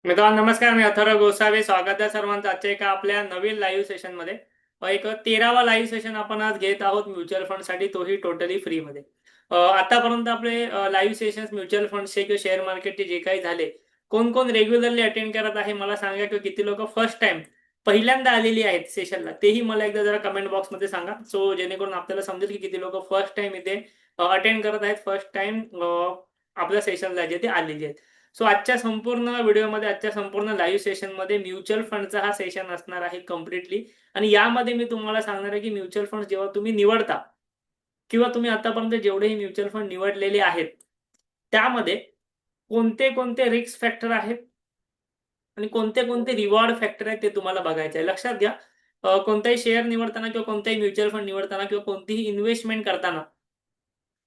मित्रांनो नमस्कार. मी अथर्व गोसावी. स्वागत आहे सर्वांचं आजच्या एका आपल्या नवीन लाईव्ह सेशनमध्ये. एक 13वा लाईव्ह सेशन आपण आज घेत आहोत म्युच्युअल फंडसाठी, तोही टोटली फ्रीमध्ये. आतापर्यंत आपले लाईव्ह सेशन्स म्युच्युअल फंड्सचे किंवा शेअर मार्केटचे जे काही झाले, कोण कोण रेग्युलरली अटेंड करत आहे मला सांगा, किंवा किती लोक फर्स्ट टाइम पहिल्यांदा आलेली आहेत सेशनला, तेही मला एकदा जरा कमेंट बॉक्समध्ये सांगा. सो जेणेकरून आपल्याला समजेल की किती लोक फर्स्ट टाइम इथे अटेंड करत आहेत, फर्स्ट टाइम आपल्या सेशनला जे ते आलेली आहेत. सो आजच्या संपूर्ण व्हिडिओमध्ये, आजच्या संपूर्ण लाईव्ह सेशनमध्ये म्युच्युअल फंडचा हा सेशन असणार आहे कम्प्लिटली. आणि यामध्ये मी तुम्हाला सांगणार आहे की म्युच्युअल फंड जेव्हा तुम्ही निवडता, किंवा तुम्ही आतापर्यंत जेवढेही म्युच्युअल फंड निवडलेले आहेत, त्यामध्ये कोणते कोणते रिस्क फॅक्टर आहेत आणि कोणते कोणते रिवॉर्ड फॅक्टर आहेत ते तुम्हाला बघायचे आहे. लक्षात घ्या, कोणताही शेअर निवडताना किंवा कोणताही म्युच्युअल फंड निवडताना किंवा कोणतीही इन्व्हेस्टमेंट करताना,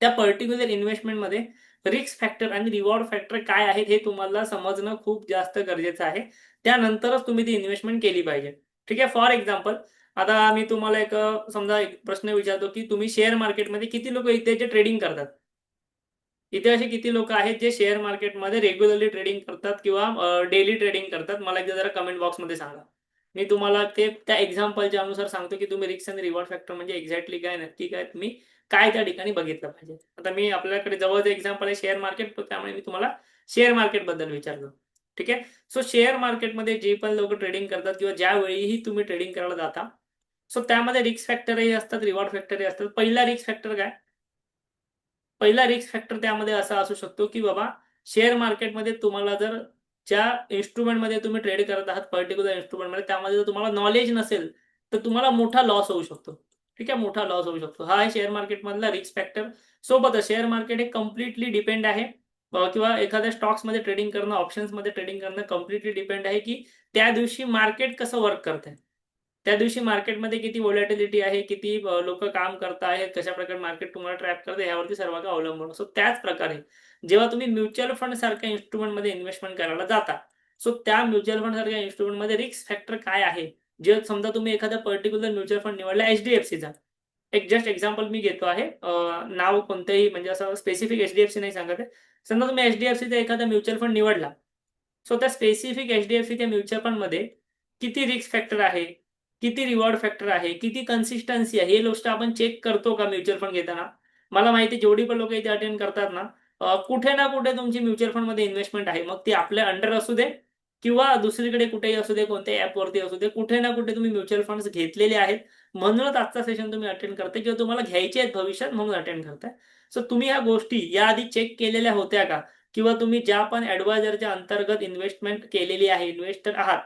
त्या पर्टिक्युलर इन्व्हेस्टमेंटमध्ये रिस्क फॅक्टर आणि रिवॉर्ड फॅक्टर काय आहेत हे तुम्हाला समजणं खूप जास्त गरजेचं आहे. त्यानंतरच तुम्ही ती इन्व्हेस्टमेंट केली पाहिजे. ठीक आहे. फॉर एक्झाम्पल, आता मी तुम्हाला एक समजा एक प्रश्न विचारतो, की तुम्ही शेअर मार्केटमध्ये किती लोकं इथे जे ट्रेडिंग करतात? इथे असे किती लोकं आहेत जे शेअर मार्केटमध्ये रेग्युलरली ट्रेडिंग करतात किंवा डेली ट्रेडिंग करतात? मला एकदा जरा कमेंट बॉक्समध्ये सांगा. मी तुम्हाला ते त्या एक्झाम्पलच्या अनुसार सांगतो, की तुम्ही रिस्क आणि रिवॉर्ड फॅक्टर म्हणजे एक्झॅक्टली काय, नक्की काय, तुम्ही काय त्या ठिकाणी बघितलं पाहिजे. आता मी आपल्याकडे जवळचं एक्झाम्पल आहे शेअर मार्केट, त्यामुळे मी तुम्हाला शेअर मार्केटबद्दल विचारलं. ठीक आहे. सो शेअर मार्केटमध्ये जे पण लोकं ट्रेडिंग करतात किंवा ज्यावेळीही तुम्ही ट्रेडिंग करायला जाता, सो त्यामध्ये रिस्क फॅक्टरही असतात, रिवॉर्ड फॅक्टरही असतात. पहिला रिस्क फॅक्टर काय? पहिला रिस्क फॅक्टर त्यामध्ये असा असू शकतो, की बाबा शेअर मार्केटमध्ये तुम्हाला जर ज्या इन्स्ट्रुमेंटमध्ये तुम्ही ट्रेड करत आहात, पर्टिक्युलर इन्स्ट्रुमेंटमध्ये, त्यामध्ये जर तुम्हाला नॉलेज नसेल, तर तुम्हाला मोठा लॉस होऊ शकतो. ठीक आहे, मोठा लॉस होऊ शकतो. हा आहे शेअर मार्केटमधला रिस्क फॅक्टर. सोबतच शेअर मार्केट हे कंप्लीटली डिपेंड आहे, किंवा एखाद्या स्टॉक्समध्ये ट्रेडिंग करणं, ऑप्शन्समध्ये ट्रेडिंग करणं कंप्लीटली डिपेंड आहे, की त्या दिवशी मार्केट कसं वर्क करतंय. त्या दिवशी मार्केटमध्ये किती व्हॉलॅटिलिटी आहे, किती काम करत आहेत, कशाप्रकारे मार्केट तुम्हाला ट्रॅप करतं, यावरती सर्व काही अवलंबून असतो. त्याच प्रकारे जेव्हा तुम्ही म्युच्युअल फंड सारख्या इन्स्ट्रुमेंटमध्ये इन्व्हेस्टमेंट करायला जाता, सो त्या म्युच्युअल फंड सारख्या इन्स्ट्रुमेंटमध्ये रिस्क फॅक्टर काय आहे? जे समजा तुम्ही एखादा पर्टिक्युलर म्युच्युअल फंड निवडला एच-डी-एफ-सीचा. एक जस्ट एक्झाम्पल मी घेतो आहे. नाव कोणतेही म्हणजे असं स्पेसिफिक एच-डी-एफ-सी नाही सांगत आहे. समजा तुम्ही एच-डी-एफ-सीचा एखादा म्युच्युअल फंड निवडला. सो त्या स्पेसिफिक एच-डी-एफ-सीच्या म्युच्युअल फंडमध्ये किती रिस्क फॅक्टर आहे? किती रिवॉर्ड फॅक्टर आहे? किती कन्सिस्टन्सी आहे? ही गोष्ट आपण चेक करतो का म्युच्युअल फंड घेताना? मला माहिती आहे जेवढी पण लोकं इथे अटेंड करतात ना, कुठे ना कुठे तुमची म्युच्युअल फंडमध्ये इन्व्हेस्टमेंट आहे. मग ती आपल्या अंडर असू दे किंवा दुसरीकडे कुठेही असू दे, कोणत्याही ॲपवरती असू दे, कुठे ना कुठे तुम्ही म्युच्युअल फंड्स घेतलेले आहेत. म्हणूनच आजचा सेशन तुम्ही अटेंड करताय किंवा तुम्हाला घ्यायचे आहेत भविष्यात म्हणून अटेंड करताय. सो तुम्ही ह्या गोष्टी याआधी चेक केलेल्या होत्या का? किंवा तुम्ही ज्या पण ॲडवायझरच्या अंतर्गत इन्व्हेस्टमेंट केलेली आहे, इन्व्हेस्टर आहात,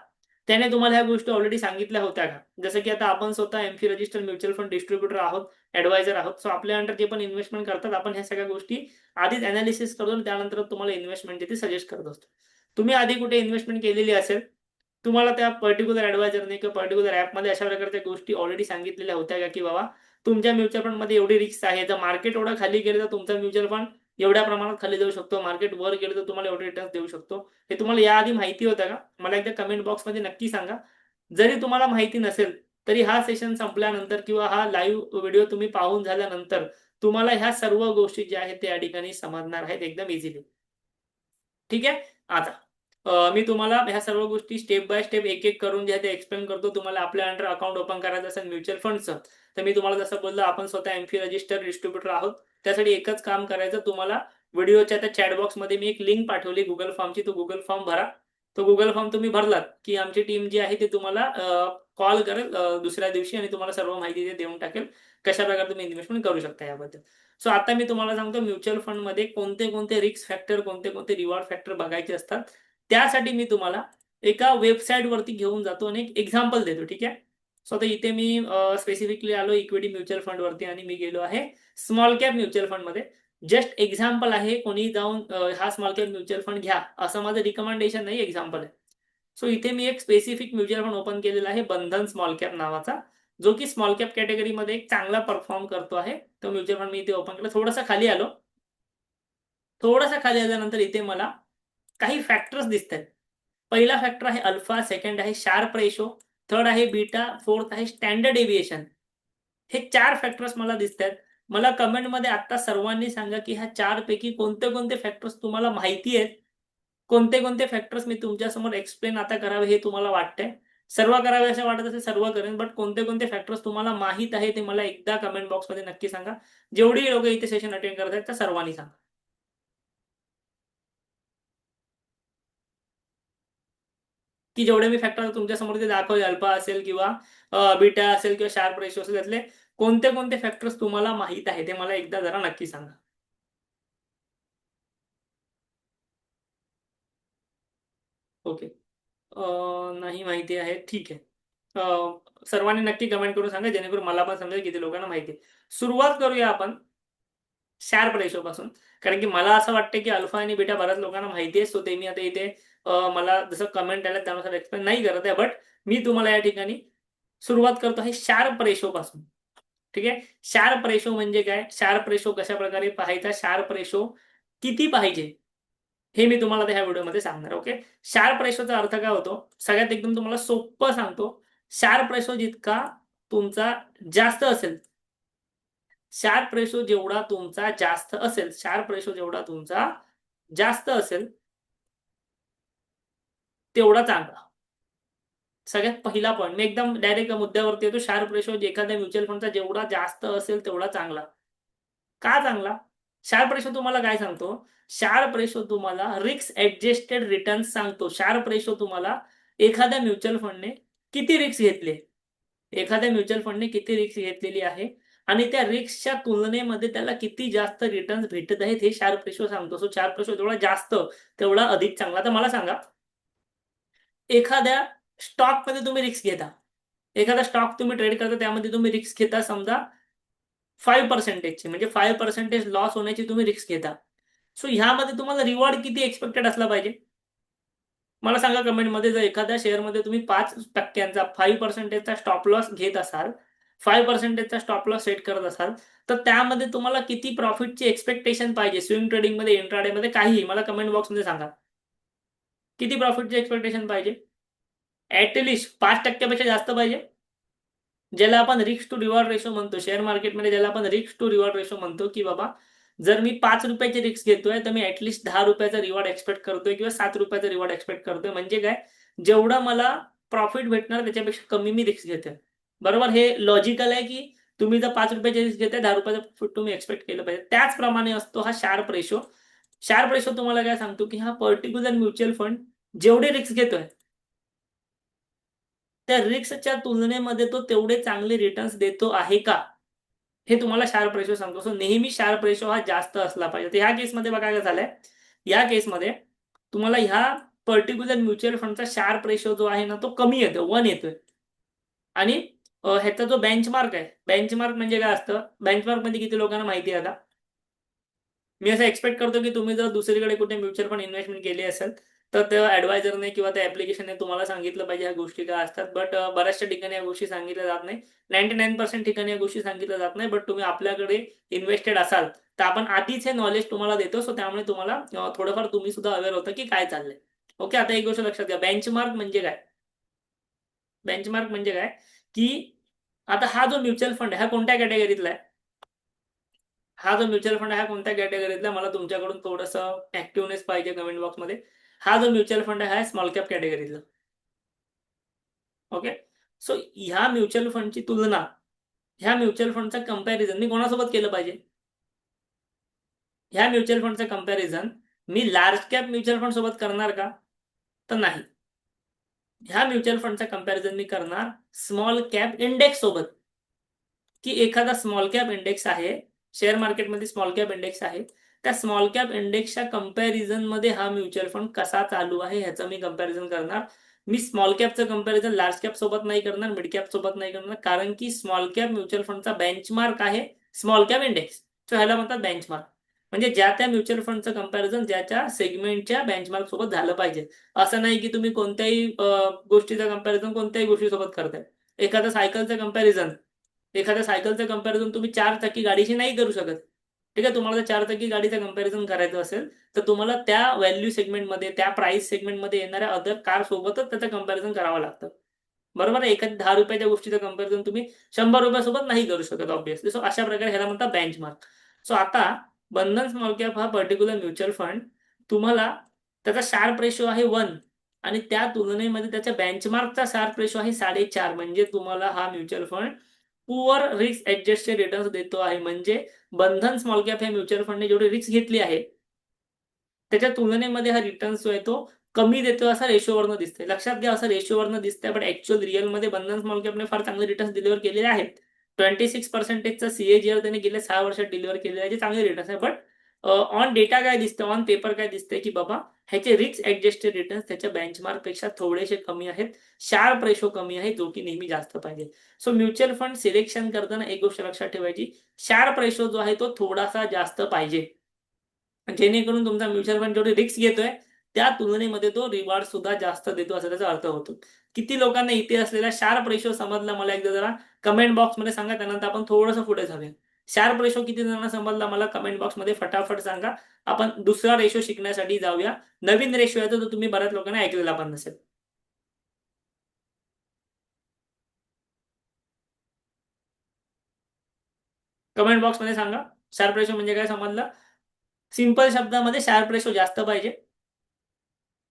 त्याने तुम्हाला ह्या गोष्टी ऑलरेडी सांगितल्या होत्या का? जसं की आता आपण स्वतः M-fee registered mutual fund distributor आहोत, ॲडवायझर आहोत. सो आपल्या अंडर जे पण इन्व्हेस्टमेंट करतात, आपण ह्या सगळ्या गोष्टी आधीच एनालिसिस करून त्यानंतर तुम्हाला इन्व्हेस्टमेंट जे ते सजेस्ट करत असतो. तुम्ही आधी कुठे इन्व्हेस्टमेंट केलेली असेल, तुम्हाला त्या पर्टिक्युलर ॲडवायझरने किंवा पर्टिक्युलर ॲपमध्ये अशा प्रकारच्या गोष्टी ऑलरेडी सांगितलेल्या होत्या का, की बाबा तुमच्या म्युच्युअल फंडमध्ये एवढी रिस्क आहे. जर मार्केट एवढं खाली गेलं तर तुमचा म्युच्युअल फंड एवढ्या प्रमाणात खाली जाऊ शकतो. मार्केट वर गेलं तर तुम्हाला एवढे रिटर्न्स देऊ शकतो. हे तुम्हाला याआधी माहिती होतं का? मला एकदा कमेंट बॉक्समध्ये नक्की सांगा. जरी तुम्हाला माहिती नसेल, तरी हा सेशन संपल्यानंतर किंवा हा लाईव्ह व्हिडिओ तुम्ही पाहून झाल्यानंतर तुम्हाला ह्या सर्व गोष्टी ज्या आहेत त्या या ठिकाणी समजणार आहेत एकदम इझिली. ठीक आहे. आता मी तुम्हाला ह्या सर्व गोष्टी स्टेप बाय स्टेप एक-एक करून जे आहे ते एक्सप्लेन करतो. तुम्हाला आपल्या अंडर अकाउंट ओपन करायचं असेल म्युच्युअल फंडचं, तर मी तुम्हाला जसं बोललो आपण स्वतः एम-फी रजिस्टर्ड डिस्ट्रिब्युटर आहोत. त्यासाठी एकच काम करायचं, तुम्हाला व्हिडिओच्या त्या चॅट बॉक्समध्ये मी एक लिंक पाठवली Google फॉर्मची. तो Google फॉर्म भरा. तो Google फॉर्म तुम्ही भरलात, की आमची टीम जी आहे ती तुम्हाला कॉल करेल दुसऱ्या दिवशी आणि तुम्हाला सर्व माहिती ते देऊन टाकेल. कशाप्रकारे तुम्ही इन्व्हेस्टमेंट करू शकता याबद्दल. सो आता मी तुम्हाला सांगतो म्युच्युअल फंडमध्ये कोणते-कोणते रिस्क फॅक्टर, कोणते-कोणते रिवॉर्ड फॅक्टर बघायचे असतात. त्यासाठी मी तुम्हाला एका वेबसाईटवरती घेऊन जातो आणि एक एक्झाम्पल देतो. ठीक आहे. सो आता इथे मी स्पेसिफिकली आलो इक्विटी म्युच्युअल फंडवरती आणि मी गेलो आहे स्मॉल कॅप म्युच्युअल फंडमध्ये. जस्ट एक्झाम्पल आहे. कोणी जाऊन हा स्मॉल कॅप म्युच्युअल फंड घ्या असं माझं रिकमेंडेशन नाही, एक्झाम्पल आहे. सो इथे मी एक स्पेसिफिक म्युच्युअल फंड ओपन केलेला आहे बंधन स्मॉल कॅप नावाचा, जो की स्मॉल कॅप कॅटेगरीमध्ये एक चांगला परफॉर्म करतो आहे. तो म्युच्युअल फंड मी इथे ओपन केला. थोडासा खाली आलो. थोडासा खाली आल्यानंतर इथे मला काही फॅक्टर्स दिसतायत. पहिला फॅक्टर आहे अल्फा, सेकंड आहे शार्प रेशो, थर्ड आहे बीटा, फोर्थ आहे स्टँडर्ड डेव्हिएशन. हे 4 फॅक्टर्स मला दिसतायत. मला कमेंटमध्ये आत्ता सर्वांनी सांगा, की ह्या 4 पैकी कोणते-कोणते फॅक्टर्स तुम्हाला माहिती आहेत कोणते कोणते फॅक्टर्स मी तुमच्यासमोर एक्सप्लेन आता करावे हे तुम्हाला वाटतंय? सर्व करावे असं वाटत असेल सर्व करेन, बट कोणते कोणते फॅक्टर्स तुम्हाला माहीत आहे ते मला एकदा कमेंट बॉक्समध्ये नक्की सांगा. जेवढी लोक इथे सेशन अटेंड करत आहेत त्या सर्वांनी सांगा. की जेवढे मी फॅक्टर तुमच्यासमोर ते दाखवले, अल्फा असेल किंवा बीटा असेल किंवा शार्प रेशो असेल, त्यातले कोणते कोणते फॅक्टर्स तुम्हाला माहीत आहे ते मला एकदा जरा नक्की सांगा. ओके. नाही माहिती आहे. ठीक आहे. सर्वांनी नक्की कमेंट करून सांगा जेणेकरून मला पण समजेल किती लोकांना माहिती आहे. सुरुवात करूया आपण शार्प रेशोपासून. कारण की मला असं वाटतं की अल्फा आणि बीटा बऱ्याच लोकांना माहिती आहे. सो ते मी आता इथे मला जसं कमेंट आल्या त्यानुसार एक्सप्लेन नाही करत आहे. बट मी तुम्हाला या ठिकाणी सुरुवात करतो आहे शार्प रेशोपासून. ठीक आहे. शार्प रेशो म्हणजे काय? शार्प रेशो कशाप्रकारे पाहायचा? शार्प रेशो किती पाहिजे? हे मी तुम्हाला ह्या व्हिडिओमध्ये सांगणार. ओके. शार्प रेशोचा अर्थ काय होतो? सगळ्यात एकदम तुम्हाला सोपं सांगतो. शार्प रेशो जितका तुमचा जास्त असेल, शार्प रेशो जेवढा तुमचा जास्त असेल, शार्प रेशो जेवढा तुमचा जास्त असेल, तेवढा चांगला. सगळ्यात पहिला पॉइंट मी एकदम डायरेक्ट मुद्द्यावरती येतो. शार्प रेशो एखाद्या म्युच्युअल फंडचा जेवढा जास्त असेल तेवढा चांगला. का चांगला? शार्प रेशो तुम्हाला काय सांगतो? शार्प रेशो तुम्हाला रिस्क ॲडजस्टेड रिटर्न्स सांगतो. शार्प रेशो तुम्हाला एखाद्या म्युच्युअल फंडने किती रिस्क घेतली, एखाद्या म्युच्युअल फंडने किती रिस्क घेतलेली आहे आणि त्या रिस्कच्या तुलनेमध्ये त्याला किती जास्त रिटर्न्स भेटत आहेत हे शार्प रेशो सांगतो. सो शार्प रेशो जेवढा जास्त तेवढा अधिक चांगला. तर मला सांगा, एखाद्या स्टॉकमध्ये तुम्ही रिस्क घेता. एखादा स्टॉक तुम्ही ट्रेड करता त्यामध्ये तुम्ही रिस्क घेता समजा 5% ची, म्हणजे 5% लॉस होण्याची तुम्ही रिस्क घेता. सो ह्यामध्ये तुम्हाला रिवॉर्ड किती एक्सपेक्टेड असला पाहिजे? मला सांगा कमेंटमध्ये, जर एखाद्या शेअरमध्ये तुम्ही 5% 5%चा स्टॉप लॉस घेत असाल, 5%चा स्टॉप लॉस सेट करत असाल, तर त्यामध्ये तुम्हाला किती प्रॉफिटची एक्सपेक्टेशन पाहिजे? स्विंग ट्रेडिंगमध्ये, इंट्राडेमध्ये काहीही मला कमेंट बॉक्समध्ये सांगा. किती प्रॉफिटची एक्सपेक्टेशन पाहिजे? ॲट लीस्ट 5% पेक्षा जास्त पाहिजे. ज्याला आपण रिस्क टू रिवॉर्ड रेशो म्हणतो. शेअर मार्केटमध्ये ज्याला आपण रिस्क टू रिवॉर्ड रेशो म्हणतो, की बाबा जर मी ₹5 रिस्क घेतोय, तर मी ॲट लीस्ट ₹10 रिवॉर्ड एक्सपेक्ट करतोय किंवा ₹7 रिवॉर्ड एक्सपेक्ट करतोय. म्हणजे काय? जेवढं मला प्रॉफिट भेटणार त्याच्यापेक्षा कमी मी रिस्क घेतोय. बरोबर? हे लॉजिकल आहे, की तुम्ही जर ₹5 रिस्क घेताय, ₹10 प्रॉफिट तुम्ही एक्सपेक्ट केलं पाहिजे. त्याचप्रमाणे असतो हा शार्प रेशो. शार्प रेशो तुम्हाला काय सांगतो, की हा पर्टिक्युलर म्युच्युअल फंड जेवढे रिस्क घेतोय, त्या रिस्कच्या तुलनेमध्ये तो तेवढे चांगले रिटर्न्स देतो आहे का? हे तुम्हाला शार्प रेशो सांगतो. सो नेहमी शार्प रेशो हा जास्त असला पाहिजे. तर ह्या केसमध्ये बघा काय झालंय, या केसमध्ये तुम्हाला ह्या पर्टिक्युलर म्युच्युअल फंडचा शार्प रेशो जो आहे ना, तो कमी येतो, 1 येतोय. आणि ह्याचा जो बेंचमार्क आहे, बेंचमार्क म्हणजे काय असतं? बेंचमार्क म्हणजे किती लोकांना माहिती आहे आता? मी असं एक्सपेक्ट करतो, की तुम्ही जर दुसरीकडे कुठे म्युच्युअल फंड इन्व्हेस्टमेंट केली असेल, तर त्या ॲडवायझरने किंवा त्या ॲप्लिकेशनने तुम्हाला सांगितलं पाहिजे ह्या गोष्टी काय असतात. बट बऱ्याचशा ठिकाणी या गोष्टी सांगितल्या जात नाही. 99% ठिकाणी या गोष्टी सांगितल्या जात नाही. बट तुम्ही आपल्याकडे इन्व्हेस्टेड असाल, तर आपण आधीच हे नॉलेज तुम्हाला देतो. सो त्यामुळे तुम्हाला थोडंफार तुम्ही सुद्धा अवेअर होता, की काय चाललंय. ओके. आता एक गोष्ट लक्षात घ्या. बेंचमार्क म्हणजे काय? बेंचमार्क म्हणजे काय? की आता हा जो म्युच्युअल फंड आहे, हा कोणत्या कॅटेगरीतला आहे? हा जो म्युच्युअल फंड आहे, हा कोणत्या कॅटेगरीतला आहे? मला तुमच्याकडून थोडंसं ॲक्टिव्हनेस पाहिजे कमेंट बॉक्समध्ये. हा जो म्युच्युअल फंड आहे, हा स्मॉल कॅप कॅटेगरीतला. ओके. सो ह्या म्युच्युअल फंडची तुलना, ह्या म्युच्युअल फंडचं कंपॅरिझन मी कोणासोबत केलं पाहिजे? ह्या म्युच्युअल फंडचं कंपॅरिझन मी लार्ज कॅप म्युच्युअल फंड सोबत करणार का? तर नाही. ह्या म्युच्युअल फंडचं कंपॅरिझन मी करणार स्मॉल कॅप इंडेक्स सोबत. की एखादा स्मॉल कॅप इंडेक्स आहे, शेअर मार्केटमध्ये स्मॉल कॅप इंडेक्स आहे. त्या स्मॉल कॅप इंडेक्सच्या कंपॅरिझनमध्ये हा म्युच्युअल फंड कसा चालू आहे ह्याचं मी कंपॅरिझन करणार. मी स्मॉल कॅपचं कंपॅरिझन लार्ज कॅप सोबत नाही करणार, मिड कॅप सोबत नाही करणार. कारण की स्मॉल कॅप म्युच्युअल फंडचा बेंचमार्क आहे स्मॉल कॅप इंडेक्स. सो ह्याला म्हणतात बेंचमार्क. म्हणजे ज्या त्या म्युच्युअल फंडचं कंपॅरिझन ज्याच्या सेगमेंटच्या बेंचमार्क सोबत झालं पाहिजे. असं नाही की तुम्ही कोणत्याही गोष्टीचं कंपॅरिझन कोणत्याही गोष्टीसोबत करताय. एखादं सायकलचं कंपॅरिझन एखाद्या सायकलचं कंपॅरिझन तुम्ही 4 चाकी गाडीशी नाही करू शकत. ठीक आहे. तुम्हाला जर 4 चाकी गाडीचं कंपॅरिझन करायचं असेल, तर तुम्हाला त्या व्हॅल्यू सेगमेंटमध्ये, त्या प्राइस सेगमेंटमध्ये येणाऱ्या अदर कार सोबतच त्याचं कंपॅरिझन करावं लागतं. बरोबर आहे. एखाद्या ₹10 गोष्टीचं कंपॅरिझन तुम्ही ₹100 सोबत नाही करू शकत ऑब्व्हियसली. सो अशा प्रकारे ह्याला म्हणतात बेंचमार्क. सो आता बंधन स्मॉल कॅप हा पर्टिक्युलर म्युच्युअल फंड तुम्हाला त्याचा शार्प रेशो आहे 1 आणि त्या तुलनेमध्ये त्याच्या बेंचमार्कचा शार्प रेशो आहे 4.5. म्हणजे तुम्हाला हा mutual fund poor risk adjusted returns देतो आहे. म्हणजे बंधन स्मॉल कॅप या म्युच्युअल फंडने जेवढी रिस्क घेतली आहे त्याच्या तुलनेमध्ये हा रिटर्न्स जो आहे तो कमी देतो असा रेशोवरनं दिसतंय. लक्षात घ्या, असं रेशोवरनं दिसतंय, पण ऍक्च्युअल रिअलमध्ये बंधन स्मॉल कॅपने फार चांगले रिटर्न्स डिलिव्हर केलेले आहेत. 26% CAGR त्याने गेल्या 6 वर्षात डिलिव्हर केलेले आहे, जे चांगले रिटर्न्स आहे. बट ऑन डेटा काय दिसतं, ऑन पेपर काय दिसतंय, की बाबा ह्याचे रिस्क ऍडजस्टेड रिटर्न्स त्याच्या बेंचमार्क पेक्षा थोडेसे कमी आहेत. शार्प रेशो कमी आहे, जो की नेहमी जास्त पाहिजे. सो म्युच्युअल फंड सिलेक्शन करताना एक गोष्ट लक्षात ठेवायची, शार्प रेशो जो आहे तो थोडासा जास्त पाहिजे. जेणेकरून तुमचा म्युच्युअल फंड जेवढी रिस्क घेतोय त्या तुलनेमध्ये तो रिवॉर्ड सुद्धा जास्त देतो असा त्याचा अर्थ होतो. किती लोकांना इथे असलेला शार्प रेशो समजला मला एकदा जरा कमेंट बॉक्समध्ये सांगा, त्यानंतर आपण थोडंसं पुढे जाऊया. शार्प रेशो किती जणांना समजला मला कमेंट बॉक्समध्ये फटाफट सांगा. आपण दुसरा रेशो शिकण्यासाठी जाऊया. नवीन रेशो आहे तो तुम्ही बऱ्याच लोकांना ऐकलेला पण नसेल. कमेंट बॉक्समध्ये सांगा शार्प रेशो म्हणजे काय समजलं. सिंपल शब्दामध्ये शार्प रेशो जास्त पाहिजे.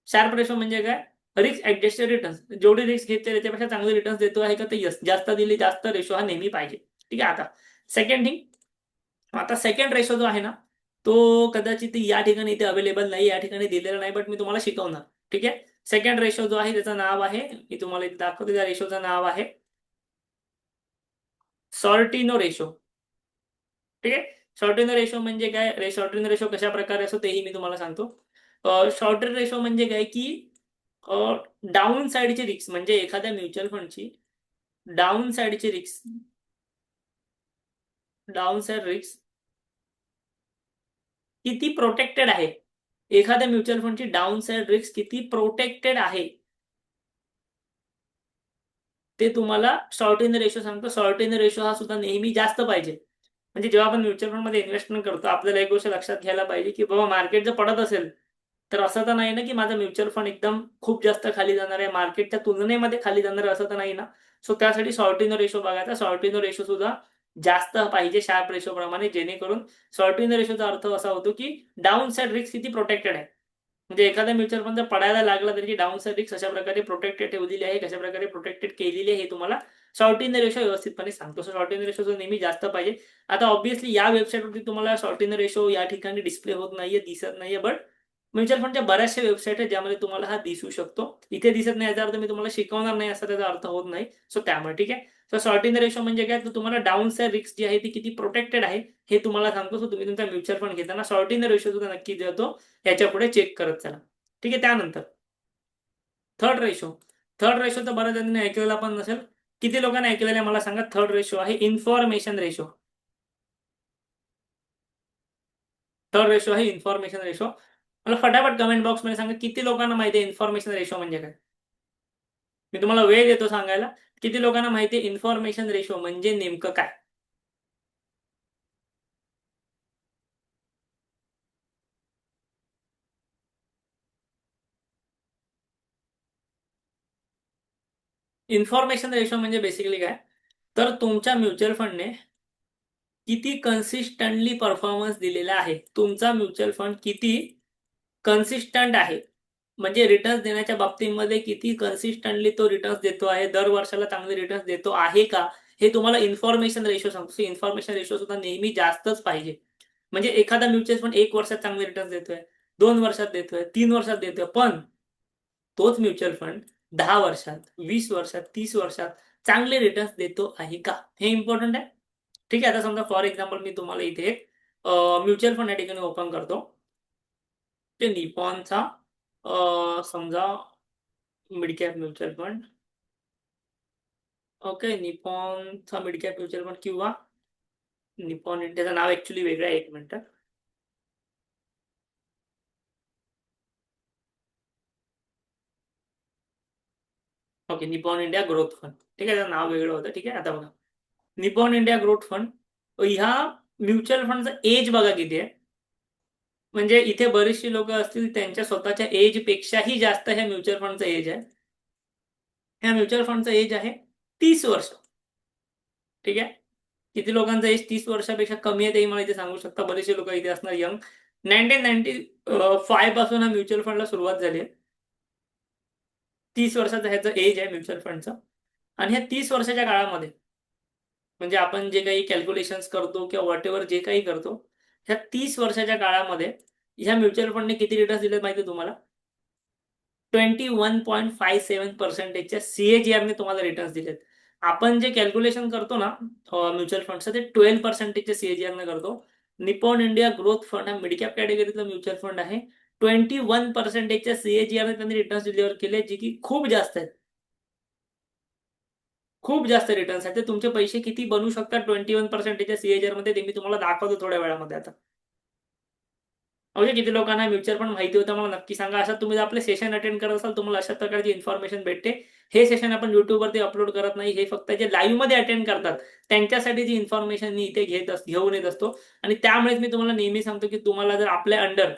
शार्प रेशो म्हणजे काय, रिस्क ऍडजस्टेड रिटर्न्स. जेवढी रिस्क घेतली त्याच्यापेक्षा चांगले रिटर्न्स देतो आहे का, ते यस. जास्त दिली जास्त रेशो हा नेहमी पाहिजे. ठीक आहे. आता सेकंड थिंग, आता सेकंड रेशो जो आहे ना तो कदाचित या ठिकाणी इथे अवेलेबल नाही, या ठिकाणी दिलेला नाही, बट मी तुम्हाला शिकवणार. ठीक आहे. सेकंड रेशो जो आहे त्याचं नाव आहे, मी तुम्हाला इथे दाखवतो, त्या रेशोचं नाव आहे सॉर्टिनो रेशो. ठीक आहे. शॉर्टिनो रेशो म्हणजे काय, शॉर्टिनो रेशो कशा प्रकारे असतो तेही मी तुम्हाला सांगतो. शॉर्टिनो रेशो म्हणजे काय, की डाऊन साइडची रिस्क म्हणजे एखाद्या म्युच्युअल फंडची डाऊन साइडची रिस्क, डाऊन साइड रिस्क किती प्रोटेक्टेड आहे, एखाद्या म्युच्युअल फंडची डाऊन साइड रिस्क किती प्रोटेक्टेड आहे ते तुम्हाला शॉर्टिनो रेशो सांगतो. शॉर्टिनो रेशो हा सुद्धा नेहमी जास्त पाहिजे. म्हणजे जेव्हा आपण म्युच्युअल फंडमध्ये इन्व्हेस्टमेंट करतो आपल्याला एक गोष्ट लक्षात घ्यायला पाहिजे, की बाबा मार्केट जर पडत असेल तर असं तर नाही ना, की माझं म्युच्युअल फंड एकदम खूप जास्त खाली जाणार आहे, मार्केटच्या तुलनेमध्ये खाली जाणार आहे, असं तर नाही ना. सो त्यासाठी सॉर्टिनो रेशो बघायचा. सॉर्टिनो रेशो सुद्धा जास्त पाहिजे शार्प रेशो प्रमाणे, जेणेकरून सॉर्टिनो रेशोचा अर्थ असा होतो, की डाऊन साइड रिस्क किती प्रोटेक्टेड आहे. म्हणजे एखादा म्युच्युअल फंड जर पडायला लागला तरी डाऊन साइड रिस्क कशा प्रकारे प्रोटेक्टेड ठेवलेली आहे, कशा प्रकारे प्रोटेक्टेड केलेली आहे, हे तुम्हाला शॉर्टिनो रेशो व्यवस्थितपणे सांगतो. सो शॉर्टिनो रेशो नेहमी जास्त पाहिजे. आता ऑब्व्हियसली या वेबसाईटवरती तुम्हाला शॉर्टिनो रेशो या ठिकाणी डिस्प्ले होत नाहीये, दिसत नाहीये, बट म्युच्युअल फंडच्या बऱ्याचशा वेबसाईट आहेत ज्यामध्ये तुम्हाला हा दिसू शकतो. इथे दिसत नाही याचा अर्थ मी तुम्हाला शिकवणार नाही असा त्याचा अर्थ होत नाही. सो त्यामुळे ठीक आहे. सो सॉर्टिनो रेशो म्हणजे काय, तर तुम्हाला डाऊन साइड रिस्क जी आहे ती किती प्रोटेक्टेड आहे हे तुम्हाला सांगतो. सो तुम्ही तुमचा म्युच्युअल फंड घेताना सॉर्टिनो रेशो सुद्धा नक्की देतो, याच्या पुढे चेक करत चला. ठीक आहे. त्यानंतर थर्ड रेशो. थर्ड रेशो तर बऱ्याच जणांनी ऐकलेला पण नसेल. किती लोकांनी ऐकलेला आहे मला सांगा. थर्ड रेशो आहे इन्फॉर्मेशन रेशो. थर्ड रेशो आहे इन्फॉर्मेशन रेशो. मला फटाफट कमेंट बॉक्समध्ये सांगा किती लोकांना माहिती आहे इन्फॉर्मेशन रेशो म्हणजे काय. मी तुम्हाला वेळ देतो सांगायला. किती लोकांना माहिती आहे इन्फॉर्मेशन रेशो म्हणजे नेमकं काय. इन्फॉर्मेशन रेशो म्हणजे बेसिकली काय, तर तुमच्या म्युच्युअल फंडने किती कन्सिस्टंटली परफॉर्मन्स दिलेला आहे. तुमचा म्युच्युअल फंड किती कन्सिस्टंट आहे, म्हणजे रिटर्न्स देण्याच्या बाबतीमध्ये किती कन्सिस्टंटली तो रिटर्न्स देतो आहे, दर वर्षाला चांगले रिटर्न्स देतो आहे का, हे तुम्हाला इन्फॉर्मेशन रेशो सांगतो. इन्फॉर्मेशन रेशो सुद्धा नेहमी जास्तच पाहिजे. म्हणजे एखादा म्युच्युअल फंड 1 वर्षात चांगले रिटर्न्स देतोय, 2 वर्षात देतोय, 3 वर्षात देतोय, पण तोच म्युच्युअल फंड 10 वर्षात, 20 वर्षात, 30 वर्षात चांगले रिटर्न्स देतो आहे का, हे इम्पॉर्टंट आहे. ठीक आहे. आता समजा फॉर एक्झाम्पल मी तुम्हाला इथे एक म्युच्युअल फंड या ठिकाणी ओपन करतो. ते निपॉनचा समजा mid cap mutual fund. Okay. निपॉनचा मिड कॅप म्युच्युअल फंड किंवा निपॉन इंडियाचं नाव ॲक्चुअली वेगळं आहे. 1 minute. Okay. Nippon India growth fund. ठीक आहे. त्याचं नाव वेगळं होतं. ठीक आहे. आता बघा. निपॉन इंडिया ग्रोथ फंड ह्या म्युच्युअल फंडचं एज बघा किती आहे. म्हणजे इथे बरीचशी लोक असतील त्यांच्या स्वतःच्या एज पेक्षाही जास्त ह्या म्युच्युअल फंडचं एज आहे. ह्या म्युच्युअल फंडचं एज आहे 30 वर्ष. ठीक आहे. किती लोकांचं एज 30 वर्षापेक्षा कमी आहे तेही मला इथे सांगू शकता. बरेचसे लोक इथे असणार यंग. 1995 पासून हा म्युच्युअल फंडला सुरुवात झाली आहे. 30 वर्षाचा ह्याचं एज आहे म्युच्युअल फंडचं. आणि ह्या 30 वर्षाच्या काळामध्ये म्हणजे आपण जे काही कॅल्क्युलेशन्स करतो किंवा व्हॉट एव्हर जे काही करतो, ह्या 30 वर्षाच्या काळामध्ये ह्या म्युच्युअल फंडने किती रिटर्न्स दिले माहिती आहे तुम्हाला? 21.57%च्या CAGR ने तुम्हाला रिटर्न्स दिलेत. आपण जे कॅल्क्युलेशन करतो ना म्युच्युअल फंडचं, ते 12%च्या CAGR ने करतो. निपॉन इंडिया ग्रोथ फंड हा मिड कॅप कॅटेगरीतला म्युच्युअल फंड आहे. 21%च्या CAGR ने त्यांनी रिटर्न्स डिलिव्हर केले, जे की खूप जास्त आहेत. खूप जास्त रिटर्न्स आहेत. ते तुमचे पैसे किती बनू शकतात 21%च्या CAGR मध्ये, ते मी तुम्हाला दाखवतो थोड्या वेळामध्ये आता. म्हणजे किती लोकांना म्युच्युअल फंड माहिती होतं मला नक्की सांगा. असं तुम्ही जर आपले सेशन अटेंड करत असाल, तुम्हाला अशा प्रकारची इन्फॉर्मेशन भेटते. हे सेशन आपण YouTubeवरती अपलोड करत नाही. हे फक्त जे लाईव्हमध्ये अटेंड करतात त्यांच्यासाठी जी इन्फॉर्मेशन मी इथे घेऊन येत असतो. आणि त्यामुळेच मी तुम्हाला नेहमी सांगतो, की तुम्हाला जर आपल्या अंडर,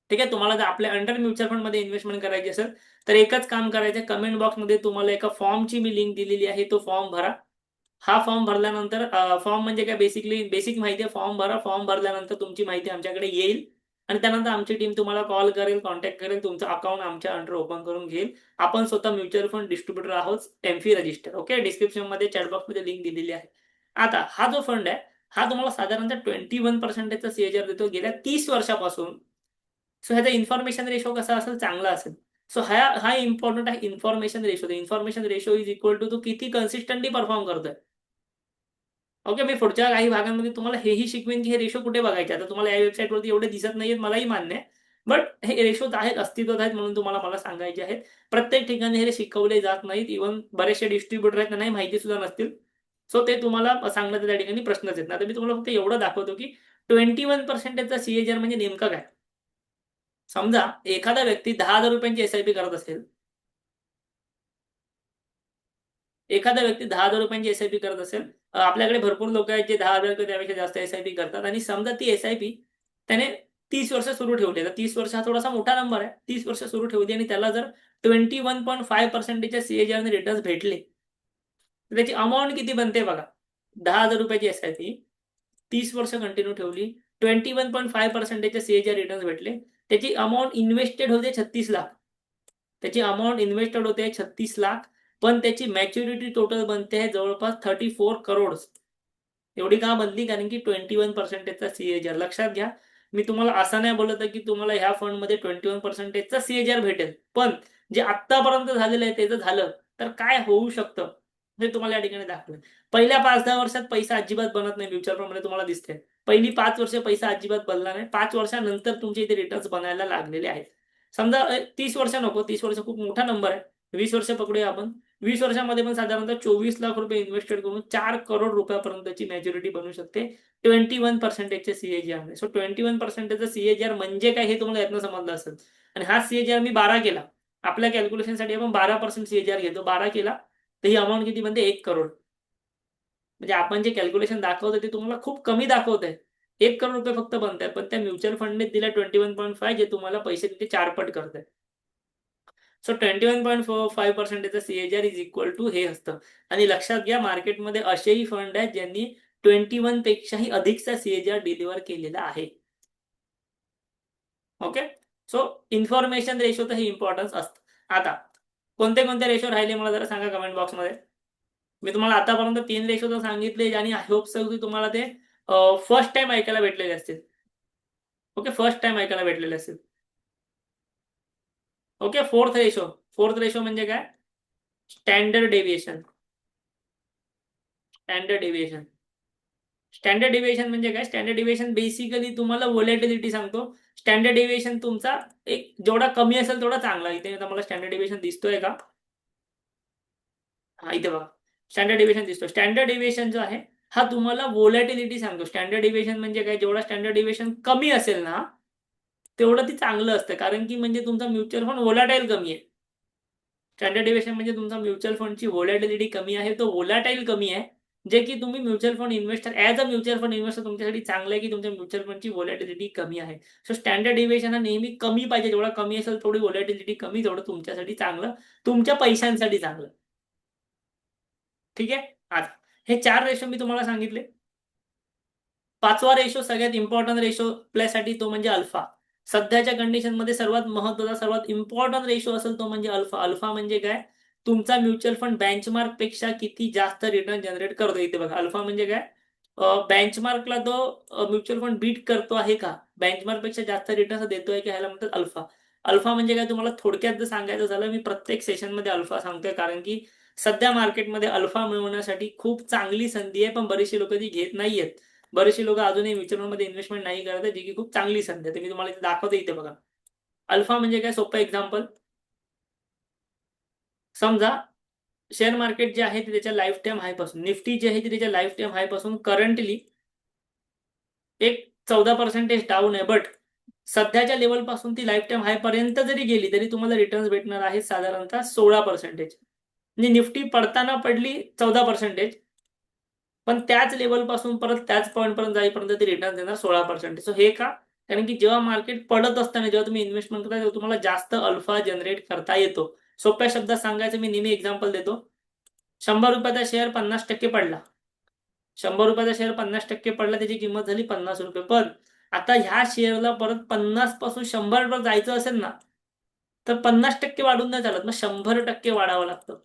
ठीक आहे, तुम्हाला जर आपल्या अंडर म्युच्युअल फंडमध्ये इन्व्हेस्टमेंट करायची असेल, तर एकच काम करायचं, कमेंट बॉक्समध्ये तुम्हाला एका फॉर्मची मी लिंक दिलेली आहे. तो फॉर्म भरा. हा फॉर्म भरल्यानंतर फॉर्म म्हणजे काय, बेसिकली बेसिक माहिती आहे. फॉर्म भरा. फॉर्म भरल्यानंतर तुमची माहिती आमच्याकडे येईल आणि त्यानंतर आमची टीम तुम्हाला कॉल करेल, कॉन्टॅक्ट करेल, तुमचं अकाउंट आमच्या अंडर ओपन करून घेईल. आपण स्वतः म्युच्युअल फंड डिस्ट्रीब्युटर आहोत, एमफी रजिस्टर. ओके, डिस्क्रिप्शनमध्ये चॅटबॉक्समध्ये लिंक दिलेली आहे. आता हा जो फंड आहे, हा तुम्हाला साधारणतः 21%चा CAGR देतो गेल्या 30 वर्षापासून. सो ह्याचा इन्फॉर्मेशन रेशो कसा असेल, चांगला असेल. सो हा हा इम्पॉर्टंट आहे information ratio. Information ratio is equal to किती कन्सिस्टंटली परफॉर्म करतोय. ओके, मी पुढच्या काही भागांमध्ये तुम्हाला हेही शिकवेन की हे रेशो कुठे बघायचे. आता तुम्हाला या वेबसाईटवरती एवढे दिसत नाहीयेत, मलाही मान्य आहे. बट हे रेशोज आहेत, अस्तित्वात आहेत, म्हणून तुम्हाला मला सांगायचे आहेत. प्रत्येक ठिकाणी हे शिकवले जात नाहीत. इव्हन बरेचसे डिस्ट्रीब्युटर आहेत, त्यांनाही माहिती सुद्धा नसतील. सो ते तुम्हाला सांगण्याचा त्या ठिकाणी प्रश्नच येत नाही. आता मी तुम्हाला फक्त एवढं दाखवतो की 21%चा CAGR म्हणजे नेमकं काय. समजा एखादा व्यक्ती 10,000 रुपयांची SIP करत असेल, एखादा व्यक्ती 10,000 रुपयांची SIP करत असेल, आपल्याकडे भरपूर लोक आहेत जे 10,000 किंवा त्यापेक्षा जास्त SIP करतात आणि समजा ती SIP त्याने 30 वर्ष सुरू ठेवली. तर 30 वर्ष हा थोडासा मोठा नंबर आहे. 30 वर्ष सुरू ठेवली आणि त्याला जर 21.5%च्या CAGRने रिटर्न्स भेटले, तर त्याची अमाउंट किती बनते बघा. 10,000 रुपयाची SIP 30 वर्ष कंटिन्यू ठेवली, 21.5%च्या CAGR रिटर्न्स भेटले. त्याची अमाउंट इन्व्हेस्टेड होते 36 लाख. त्याची अमाउंट इन्व्हेस्टेड होते 36 लाख, पण त्याची मॅच्युरिटी टोटल बनते आहे जवळपास 34 करोड. एवढी का बनली? कारण की 21%चा CAGR. लक्षात घ्या, मी तुम्हाला असं नाही बोलत आहे की तुम्हाला ह्या फंडमध्ये 21%चा CAGR भेटेल. पण जे आत्तापर्यंत झालेलं आहे त्याचं झालं तर काय होऊ शकतं, हे तुम्हाला या ठिकाणी दाखवलं. पहिल्या 5-10 वर्षात पैसा अजिबात बनत नाही म्युच्युअल फंडमध्ये, तुम्हाला दिसते. पहिली 5 वर्ष पैसा अजिबात बनला नाही. 5 वर्षानंतर तुमचे इथे रिटर्न्स बनायला लागलेले आहेत. समजा 30 वर्ष नको, 30 वर्ष खूप मोठा नंबर आहे. 20 वर्ष पकडूया आपण. 20 वर्षामध्ये पण साधारणतः 24 लाख रुपये इन्व्हेस्टेड करून 4 करोड रुपयापर्यंतची मॅच्युरिटी बनू शकते 21%च्या CAGR. सो 21%चा CAGR म्हणजे काय हे तुम्हाला यातनं समजलं असेल. आणि हा CAGR मी 12 केला. आपल्या कॅल्क्युलेशनसाठी आपण 12% CAGR घेतो. 12 केला तर ही अमाउंट किती बनते? 1 करोड. म्हणजे आपण जे कॅल्क्युलेशन दाखवतो ते तुम्हाला खूप कमी दाखवतंय. 1 करोड रुपये फक्त बनतायत. पण त्या म्युच्युअल फंडने दिल्या 21.5 जे तुम्हाला पैसे तिथे 4 पट करताय. सो 21.5%चा CAGR इज इक्वल टू हे असतं. आणि लक्षात घ्या, मार्केटमध्ये असेही फंड आहेत ज्यांनी 21 पेक्षाही अधिकचा CAGR डिलिव्हर केलेला आहे. ओके, सो इन्फॉर्मेशन रेशोचं हे इम्पॉर्टन्स असतं. आता कोणते कोणते रेशो राहिले मला जरा सांगा कमेंट बॉक्समध्ये. मी तुम्हाला आतापर्यंत 3 रेशो तर सांगितले आणि आय होप सो की तुम्हाला ते फर्स्ट टाइम ऐकायला भेटलेले असतील. ओके, फर्स्ट टाइम ऐकायला भेटलेले असतील. ओके, फोर्थ रेशो म्हणजे काय? Standard deviation. Standard deviation. Standard deviation म्हणजे काय? स्टँडर्ड डेव्हिएशन बेसिकली तुम्हाला व्होलॅटिलिटी सांगतो. स्टँडर्ड डेव्हिएशन तुमचा एक जेवढा कमी असेल तेवढा चांगला. इथे मला स्टँडर्ड डेव्हिएशन दिसतोय का? हा, इथे बघा. स्टँडर्ड डेव्हिएशन दिसतो. स्टँडर्ड डेव्हिएशन जो आहे हा तुम्हाला व्होलॅटिलिटी सांगतो. स्टँडर्ड डेव्हिएशन म्हणजे काय? जेवढा स्टँडर्ड डेव्हिएशन कमी असेल ना, तेवढं ती चांगलं असतं. कारण की म्हणजे तुमचा म्युच्युअल फंड व्होलॅटाईल कमी आहे. स्टँडर्ड डेव्हिएशन म्हणजे तुमचा म्युच्युअल फंडची व्होलॅटिलिटी कमी आहे. तो व्होलॅटाईल कमी आहे. जे की तुम्ही mutual fund investor as a mutual fund investor तुमच्यासाठी चांगलं आहे की तुमच्या म्युच्युअल फंडची व्होलॅटिलिटी कमी आहे. सो स्टँडर्ड डेव्हिएशन हा नेहमी कमी पाहिजे. जेवढा कमी असेल थोडी व्होलॅटिलिटी कमी, तेवढं तुमच्यासाठी चांगलं, तुमच्या पैशांसाठी चांगलं. ठीक आहे. आता हे 4 रेशो मी तुम्हाला सांगितले. पाचवा रेशो सगळ्यात इम्पॉर्टंट रेशो आपल्यासाठी तो म्हणजे अल्फा. सध्याच्या कंडिशनमध्ये सर्वात महत्वाचा सर्वात इम्पॉर्टंट रेशो असेल तो म्हणजे अल्फा. अल्फा म्हणजे काय? तुमचा म्युच्युअल फंड बेंचमार्क पेक्षा किती जास्त रिटर्न जनरेट करतो. इथे बघा अल्फा म्हणजे काय? बेंचमार्कला तो म्युच्युअल फंड बीट करतो आहे का, बेंचमार्क पेक्षा जास्त रिटर्न देतोय की, ह्याला म्हणतात अल्फा. अल्फा म्हणजे काय तुम्हाला थोडक्यात जर सांगायचं झालं, मी प्रत्येक सेशनमध्ये अल्फा सांगतोय कारण की सध्या मार्केटमध्ये अल्फा मिळवण्यासाठी खूप चांगली संधी आहे, पण बरेचसे लोक ती घेत नाहीयेत. बरेचसे लोक अजूनही म्युच्युअल फंडमध्ये इन्व्हेस्टमेंट नाही करत आहे, जी की खूप चांगली संधी आहे. मी तुम्हाला इथे दाखवते. इथे बघा अल्फा म्हणजे काय. सोपं एक्झाम्पल समजा, शेअर मार्केट जे आहे ते त्याच्या लाईफ टाईम हाय पासून, निफ्टी जे आहे ते त्याच्या लाईफ टाईम हाय पासून करंटली एक 14% डाऊन आहे, बट सध्याच्या लेवल पासून ती लाईफ टाईम हाय पर्यंत जरी गेली तरी तुम्हाला रिटर्न्स भेटणार आहेत साधारणतः 16%. म्हणजे निफ्टी पडताना पडली 14%, पण त्याच लेवल पासून परत त्याच पॉईंट पर्यंत जाईपर्यंत ती रिटर्न देणार 16%. सो हे का? कारण की जेव्हा मार्केट पडत असताना जेव्हा तुम्ही इन्व्हेस्टमेंट करता तेव्हा तुम्हाला जास्त अल्फा जनरेट करता येतो. सोप्या शब्दात सांगायचं मी नेहमी एक्झाम्पल देतो. 100 रुपयाचा शेअर 50% पडला. 100 रुपयाचा शेअर 50% पडला, त्याची किंमत झाली 50 रुपये. पण आता ह्या शेअरला परत 50 पासून 100 वर जायचं असेल ना, तर 50% वाढून नाही चालत, मग 100% वाढावं लागतं.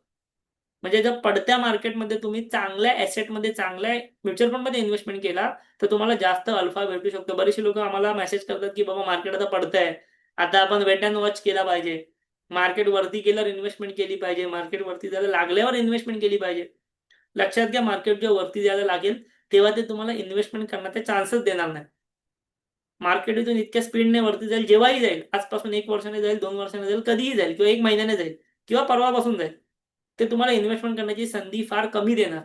म्हणजे जर पडत्या मार्केटमध्ये तुम्ही चांगल्या ॲसेटमध्ये चांगल्या म्युच्युअल फंडमध्ये इन्व्हेस्टमेंट केला तर तुम्हाला जास्त अल्फा भेटू शकतो. बरेचसे लोक आम्हाला मेसेज करतात की बाबा मार्केट आता पडतंय, आता आपण वेट अँड वॉच केला पाहिजे, मार्केट वरती गेल्यावर इन्व्हेस्टमेंट केली पाहिजे, मार्केट वरती जायला लागल्यावर इन्व्हेस्टमेंट केली पाहिजे. लक्षात घ्या, मार्केट जेव्हा वरती जायला लागेल तेव्हा ते तुम्हाला इन्व्हेस्टमेंट करण्याचे चान्सच देणार नाही. मार्केट इथून इतक्या स्पीडने वरती जाईल, जेव्हाही जाईल, आजपासून 1 वर्षाने जाईल, 2 वर्षाने जाईल, कधीही जाईल किंवा 1 महिन्याने जाईल किंवा परवापासून जाईल, ते तुम्हाला इन्व्हेस्टमेंट करण्याची संधी फार कमी देणार.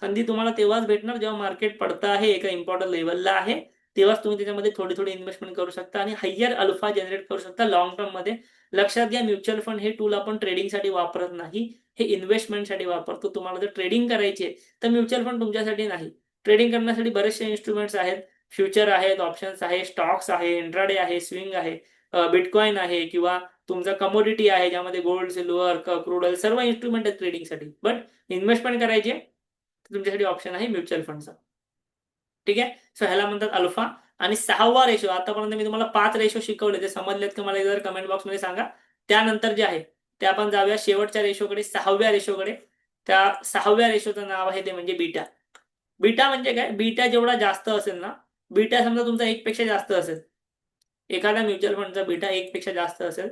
संधी तुम्हाला तेव्हाच भेटणार जेव्हा मार्केट पडतं आहे, एका इम्पॉर्टंट लेवलला आहे, तेव्हाच तुम्ही त्याच्यामध्ये थोडी इन्व्हेस्टमेंट करू शकता आणि हायर अल्फा जनरेट करू शकता लाँग टर्ममध्ये. लक्षात घ्या, म्युच्युअल फंड हे टूल आपण ट्रेडिंगसाठी वापरत नाही, हे इन्व्हेस्टमेंटसाठी वापरतो. तुम्हाला जर ट्रेडिंग करायची आहे तर म्युच्युअल फंड तुमच्यासाठी नाही. ट्रेडिंग करण्यासाठी बरेचसे इन्स्ट्रुमेंट्स आहेत. फ्युचर आहेत, ऑप्शन्स आहे, स्टॉक्स आहे, इंट्राडे आहे, स्विंग आहे, बिटकॉइन आहे किंवा तुमचा कमोडिटी आहे, ज्यामध्ये गोल्ड, सिल्वर, क्रूड ऑइल सर्व इन्स्ट्रुमेंट आहेत ट्रेडिंगसाठी. बट इन्व्हेस्टमेंट करायची आहे तर तुमच्यासाठी ऑप्शन आहे म्युच्युअल फंडचा. ठीक आहे. सो ह्याला म्हणतात अल्फा. आणि 6वा रेशो, आतापर्यंत मी तुम्हाला 5 रेशो शिकवले, ते समजलेत का मला एकदा कमेंट बॉक्समध्ये सांगा. त्यानंतर जे आहे ते आपण जाऊया शेवटच्या रेशोकडे, 6व्या रेशोकडे. त्या 6व्या रेशोचं नाव आहे ते म्हणजे बीटा. बीटा म्हणजे काय? बीटा जेवढा जास्त असेल ना, बीटा समजा तुमचा 1 पेक्षा जास्त असेल, एखाद्या म्युच्युअल फंडचा बीटा 1 पेक्षा जास्त असेल,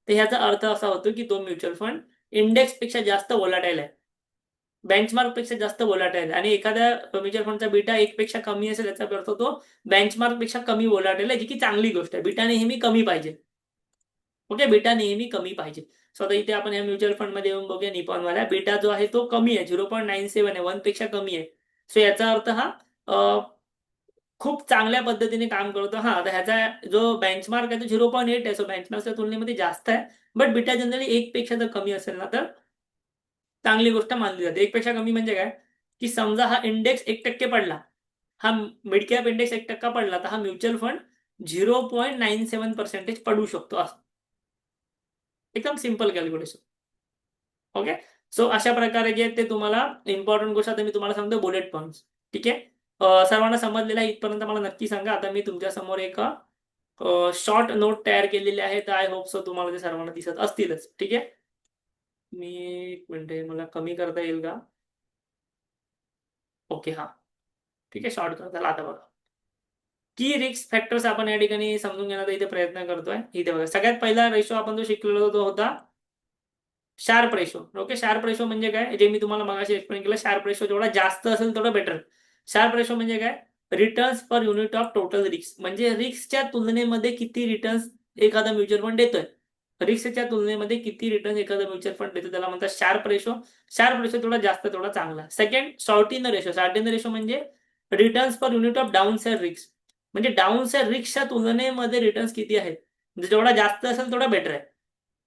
तर ह्याचा अर्थ असा होतो की तो म्युच्युअल फंड इंडेक्सपेक्षा जास्त व्होलाटाईल आहे, बेंचमार्कपेक्षा जास्त व्होलाटाईल. आणि एखाद्या म्युच्युअल फंडचा बीटा 1 पेक्षा कमी असेल, याचा अर्थ तो बेंचमार्कपेक्षा कमी व्होलाटाईल आहे, जी की चांगली गोष्ट आहे. बीटा नेहमी कमी पाहिजे. ओके, बीटा नेहमी कमी पाहिजे. सो आता इथे आपण या म्युच्युअल फंडमध्ये येऊन बघूया निपॉनवाल्या. बीटा जो आहे तो कमी आहे, 0.97 आहे, 1 पेक्षा कमी आहे. सो याचा अर्थ हा खूप चांगल्या पद्धतीने काम करतो. हां, तर ह्याचा जो बेंचमार्क आहे तो 0.8 आहे. सो बेंचमार्कच्या तुलनेमध्ये जास्त आहे. बट बीटा जनरली 1 पेक्षा जर कमी असेल ना, तर चांगली गोष्ट मानली जाते. 1 पेक्षा कमी म्हणजे काय? की समजा हा इंडेक्स 1% पडला, हा मिड कॅप इंडेक्स 1% पडला, तर हा म्युच्युअल फंड 0.97% पडू शकतो असं. एकदम सिंपल कॅल्क्युलेशन. ओके. सो अशा प्रकारे जे ते तुम्हाला इम्पॉर्टंट गोष्ट आता मी तुम्हाला सांगतो बुलेट पॉइंट्स. ठीक आहे. सर्वांना समजलेलं आहे इथपर्यंत मला नक्की सांगा. आता मी तुमच्या समोर एक शॉर्ट नोट तयार केलेले आहे, तर आय होप सो तुम्हाला ते सर्वांना दिसत असतीलच. ठीक आहे. मी एक मिनिट, मला कमी करता येईल का? ओके, हां. ठीक आहे, शॉर्ट करता येईल. आता बघा, की रिस्क फॅक्टर्स आपण या ठिकाणी समजून घेण्याचा इथे प्रयत्न करतोय. इथे बघा, सगळ्यात पहिला रेशो आपण जो शिकलेलो तो होता Sharpe ratio. Okay, Sharpe ratio म्हणजे काय? जे मी तुम्हाला मगाशी एक्सप्लेन केलं. शार्प रेशो जेवढा जास्त असेल तेवढं बेटर. शार्प रेशो म्हणजे काय? Returns per unit of total risk. म्हणजे रिस्कच्या तुलनेमध्ये किती रिटर्न्स एखादा म्युच्युअल फंड देतोय. रिस्कच्या तुलनेमध्ये किती रिटर्न एखादा म्युच्युअल फंड देतो, त्याला म्हणतात शार्प रेशो. शार्प रेशो तेवढा जास्त तेवढा चांगला. Second, Sortino ratio. Sortino ratio म्हणजे returns per unit of downside risk. म्हणजे डाऊन साइड रिस्कच्या तुलनेमध्ये रिटर्न्स किती आहेत. म्हणजे जेवढा जास्त असेल तेवढा बेटर आहे.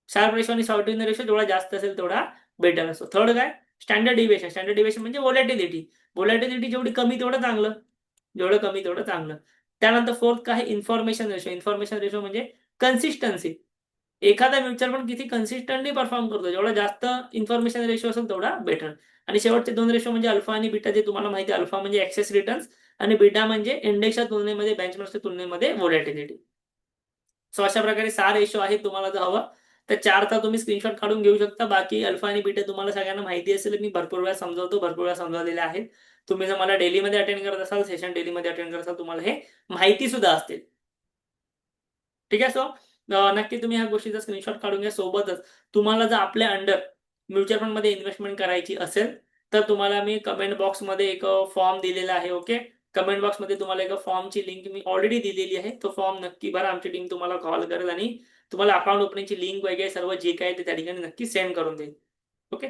शार्प रेशो आणि शॉर्टिनर रेशो जेवढा जास्त असेल तेवढा बेटर असतो. थर्ड काय? Standard deviation. स्टँडर्ड डिव्हिएशन म्हणजे व्होलॅटिलिटी. व्होलॅटिलिटी जेवढी कमी तेवढं चांगलं. जेवढं कमी तेवढं चांगलं. त्यानंतर फोर्थ काय? Information ratio. इन्फॉर्मेशन रेशो म्हणजे कन्सिस्टन्सी. एखादा म्युच्युअल फंड किती कन्सिस्टंटली परफॉर्म करतो, जेवढा जास्त इन्फॉर्मेशन रेशो असेल तेवढा बेटर. आणि शेवटचे 2 रेशो म्हणजे अल्फा आणि बीटा, जे तुम्हाला माहिती आहे. अल्फा म्हणजे एक्सेस रिटर्न्स आणि बीटा म्हणजे इंडेक्सच्या तुलनेमध्ये, बेंचमार्कच्या तुलनेमध्ये व्होलॅटिलिटी. सो अशा प्रकारे 6 रेशो आहेत. तुम्हाला जर हवं तर 4चा तुम्ही स्क्रीनशॉट काढून घेऊ शकता. बाकी अल्फा आणि बीटा तुम्हाला सगळ्यांना माहिती असेल, मी भरपूर वेळा समजावतो, भरपूर वेळा समजावलेले आहेत. तुम्ही जर मला डेलीमध्ये अटेंड करत असाल, सेशन डेलीमध्ये अटेंड करत असाल, तुम्हाला हे माहिती सुद्धा असतील. ठीक आहे. सो नक्की तुम्ही ह्या गोष्टीचा स्क्रीनशॉट काढून घ्या. सोबतच तुम्हाला जर आपल्या अंडर म्युच्युअल फंड मध्ये इन्व्हेस्टमेंट करायची असेल तर तुम्हाला मी कमेंट बॉक्समध्ये एक फॉर्म दिलेला आहे. ओके, कमेंट बॉक्समध्ये तुम्हाला एक फॉर्मची लिंक मी ऑलरेडी दिलेली आहे. तो फॉर्म नक्की भरा. आमची टीम तुम्हाला कॉल करेल आणि तुम्हाला अकाउंट ओपनिंगची लिंक वगैरे सर्व जे काही ते त्या ठिकाणी नक्की सेंड करून देईल. ओके,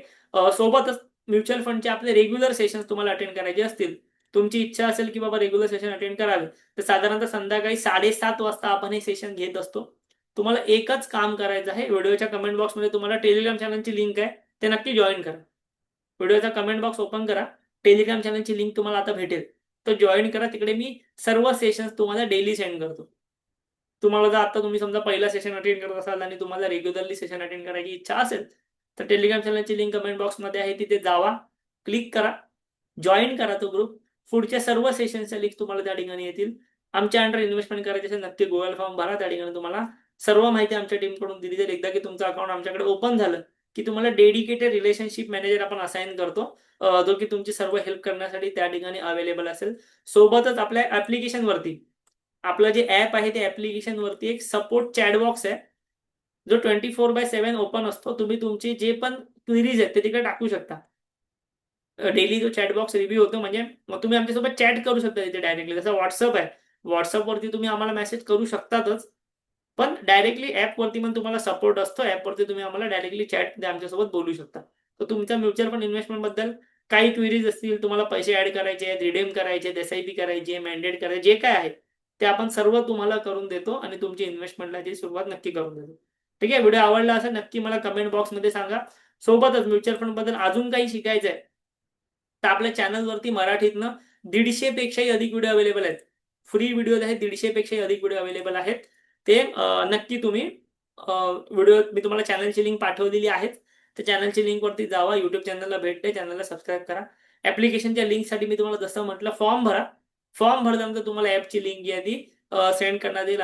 सोबतच म्युच्युअल फंडचे आपले रेग्युलर सेशन्स तुम्हाला अटेंड करायचे असतील, तुमची इच्छा असेल की बाबा रेग्युलर सेशन अटेंड करावे, तर साधारणतः संध्याकाळी 7:30 वाजता आपण हे सेशन घेत असतो. तुम्हाला एकच काम करायचं आहे. व्हिडिओच्या कमेंट बॉक्समध्ये तुम्हाला टेलिग्राम चॅनलची लिंक आहे, ते नक्की जॉईन करा. व्हिडिओचा कमेंट बॉक्स ओपन करा. टेलिग्राम चॅनलची लिंक तुम्हाला आता भेटेल. तर जॉईन करा. तिकडे मी सर्व सेशन्स तुम्हाला डेली सेंड करतो. तुम्हाला जर आता तुम्ही समजा पहिला सेशन अटेंड करत असाल आणि तुम्हाला रेग्युलरली सेशन अटेंड करायची इच्छा असेल, तर टेलिग्राम चॅनलची लिंक कमेंट बॉक्समध्ये आहे, तिथे जावा, क्लिक करा, जॉईन करा तो ग्रुप. पुढच्या सर्व सेशनच्या लिंक तुम्हाला त्या ठिकाणी येतील. आमच्या अंडर इन्व्हेस्टमेंट करायचे असेल, नक्की गुगल फॉर्म भरा. त्या ठिकाणी तुम्हाला सर्व माहिती आमच्या टीमकडून दिली जाईल. एकदा की तुमचं अकाउंट आमच्याकडे ओपन झालं की तुम्हाला डेडिकेटेड रिलेशनशिप मॅनेजर आपण असाइन करतो, जो की तुमची सर्व हेल्प करण्यासाठी त्या ठिकाणी अवेलेबल असेल. सोबतच आपल्या ऍप्लिकेशनवरती, आपलं जे ऍप आहे त्या ऍप्लिकेशनवरती एक सपोर्ट चॅट बॉक्स आहे, जो 24/7 ओपन असतो. तुम्ही तुमचे जे पण क्वेरीज आहेत ते तिकडे टाकू शकता. डेली जो चॅट बॉक्स रिव्ह्यू होतो, म्हणजे मग तुम्ही आमच्यासोबत चॅट करू शकता तिथे डायरेक्टली. जसं व्हॉट्सअप आहे, व्हॉट्सअपवरती तुम्ही आम्हाला मेसेज करू शकतातच, पण डायरेक्टली ॲपवरती पण तुम्हाला सपोर्ट असतो. ॲपवरती तुम्ही आम्हाला डायरेक्टली चॅट आमच्यासोबत बोलू शकता. तर तुमच्या म्युच्युअल फंड इन्व्हेस्टमेंटबद्दल काही क्वेरीज असतील, तुम्हाला पैसे ॲड करायचे आहेत, रिडीम करायचे आहेत, एस-आय-पी करायची आहे, मॅन्डेट करायचे, जे काय आहे ते आपण सर्व तुम्हाला करून देतो आणि तुमची इन्व्हेस्टमेंटला सुरुवात नक्की करून देतो. ठीक आहे. व्हिडिओ आवडला असेल नक्की मला कमेंट बॉक्समध्ये सांगा. सोबतच म्युच्युअल फंडबद्दल अजून काही शिकायचं आहे, तर आपल्या चॅनलवरती मराठीतनं 150 पेक्षाही अधिक व्हिडिओ अवेलेबल आहेत. फ्री व्हिडिओज आहेत, 150 पेक्षाही अधिक व्हिडिओ अवेलेबल आहेत. ते नक्की तुम्ही व्हिडिओ मी तुम्हाला चॅनलची लिंक पाठवलेली आहेच. त्या चॅनलची लिंकवरती जावा, YouTube चॅनलला भेट द्या, चॅनलला सबस्क्राईब करा. ॲप्लिकेशनच्या लिंकसाठी मी तुम्हाला जसं म्हटलं फॉर्म भरा. फॉर्म भरल्यानंतर तुम्हाला ॲपची लिंक जी आहे ती सेंड करण्यात येईल.